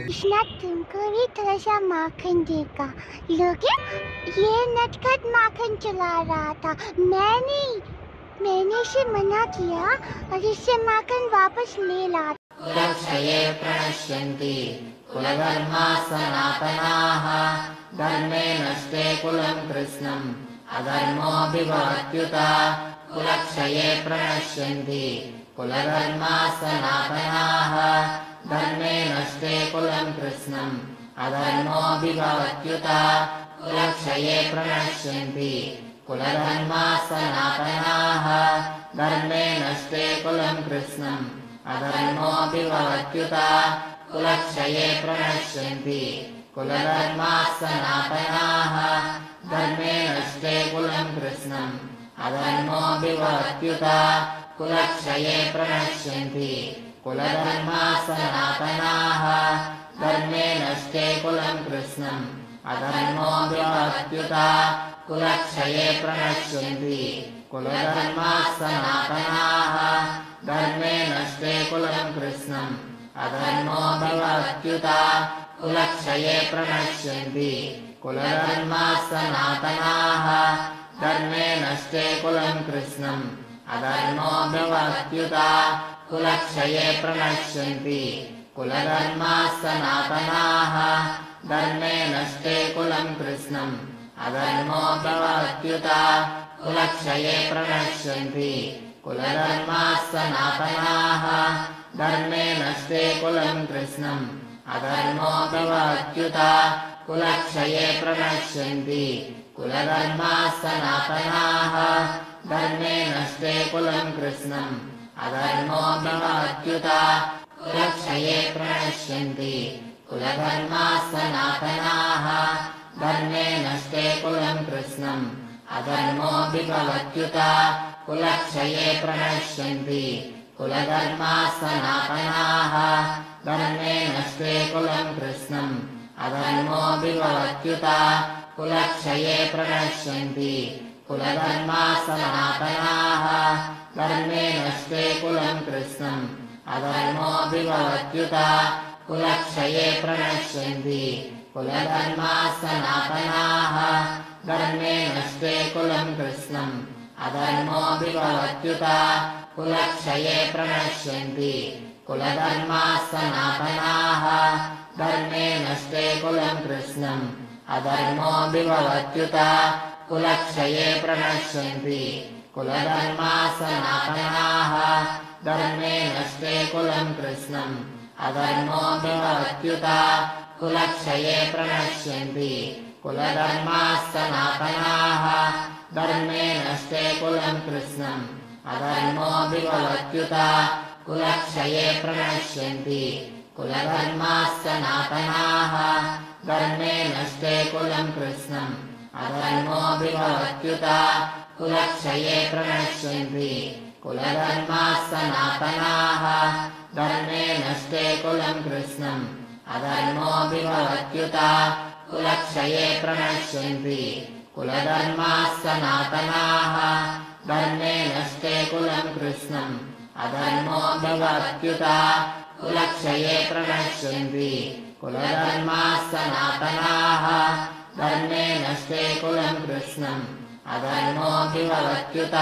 कृष्णा तुमको भी थोड़ा सा माखन देगा, लोगे? ये नटखट माखन चला रहा था, मैंने इसे मना किया और इससे माखन वापस ले ला। कुलक्षये प्रणश्यन्ति कुलधर्माः सनातनाः धर्मे नष्टे कुलं कृत्स्नम् अधर्मोऽभिभवत्युत। कुलक्षये प्रणश्यन्ति कुलधर्माः सनातनाः धर्मे नष्टे कुलं कृत्स्नम् अधर्मोऽभिभवत्युत। कुलक्षये प्रणश्यन्ति कुलधर्माः सनातनाः धर्मे नष्टे कुलं कृत्स्नम् अधर्मोऽभिभवत्युत। कुलक्षये प्रणश्यन्ति कुलधर्माः सनातनाः धर्मे नष्टे कुलं कृत्स्नम् अधर्मोऽभिभवत्युत। कुलक्षये प्रणश्यन्ति कुलधर्माः सनातनाः धर्मे नष्टे कुलं कृत्स्नम् अधर्मोऽभिभवत्युत। कुलक्षये प्रणश्यन्ति कुलधर्माः सनातनाः धर्मे नष्टे कुलं कृत्स्नम् अधर्मोऽभिभवत्युत। कुलक्षये प्रणश्यन्ति कुलधर्माः सनातनाः धर्मे नष्टे कुलं कृत्स्नम् अधर्मोऽभिभवत्युत। कुलक्षये प्रणश्यन्ति कुलधर्माः सनातनाः धर्मे नष्टे कुलं कृत्स्नम् अधर्मोऽभिभवत्युत। कुलक्षये प्रणश्यन्ति कुलधर्माः सनातनाः धर्मे नष्टे कुलं कृत्स्नम् अधर्मोऽभिभवत्युत। कुलक्षये प्रणश्यन्ति कुलधर्माः सनातनाः धर्मे नष्टे कुलं कृत्स्नम् अधर्मोऽभिभवत्युत। कुलक्षये प्रणश्यन्ति कुलधर्माः सनातनाः धर्मे नष्टे कुलं कृत्स्नम् अधर्मोऽभिभवत्युत। कुलक्षये प्रणश्यन्ति कुलधर्माः सनातनाः धर्मे नष्टे कुलं कृत्स्नम् अधर्मोऽभिभवत्युत। कुलक्षये प्रणश्यन्ति कुलधर्माः सनातनाः धर्मे नष्टे कुलं कृत्स्नम् अधर्मोऽभिभवत्युत। कुलक्षये प्रणश्यन्ति कुलधर्माः सनातनाः धर्मे नष्टे कुलं कृत्स्नम् अधर्मोऽभिभवत्युत। कुलक्षये प्रणश्यन्ति कुलधर्माः सनातनाः धर्मे नष्टे कुलं कृत्स्नम् अधर्मोऽभिभवत्युत। कुलक्षये प्रणश्यन्ति कुलधर्माः सनातनाः धर्मे नष्टे कुलं कृत्स्नम् अधर्मोऽभिभवत्युत। कुलक्षये प्रणश्यन्ति कुलधर्माः सनातनाः धर्मे नष्टे कुलं कृत्स्नम् अधर्मोऽभिभवत्युत। कुलक्षये प्रणश्यन्ति कुलधर्माः सनातनाः धर्मे नष्टे कुलं कृत्स्नम् अधर्मोऽभिभवत्युत। कुलक्षये प्रणश्यन्ति कुलधर्माः सनातनाः धर्मे नष्टे कुलं कृत्स्नम् अधर्मोऽभिभवत्युत। कुलक्षये प्रणश्यन्ति कुलधर्माः सनातनाः धर्मे नष्टे कुलं कृत्स्नम् अधर्मोऽभिभवत्युत। कुलक्षये प्रणश्यन्ति कुलधर्माः सनातनाः धर्मे नष्टे कुलं कृत्स्नम् अधर्मोऽभिभवत्युत।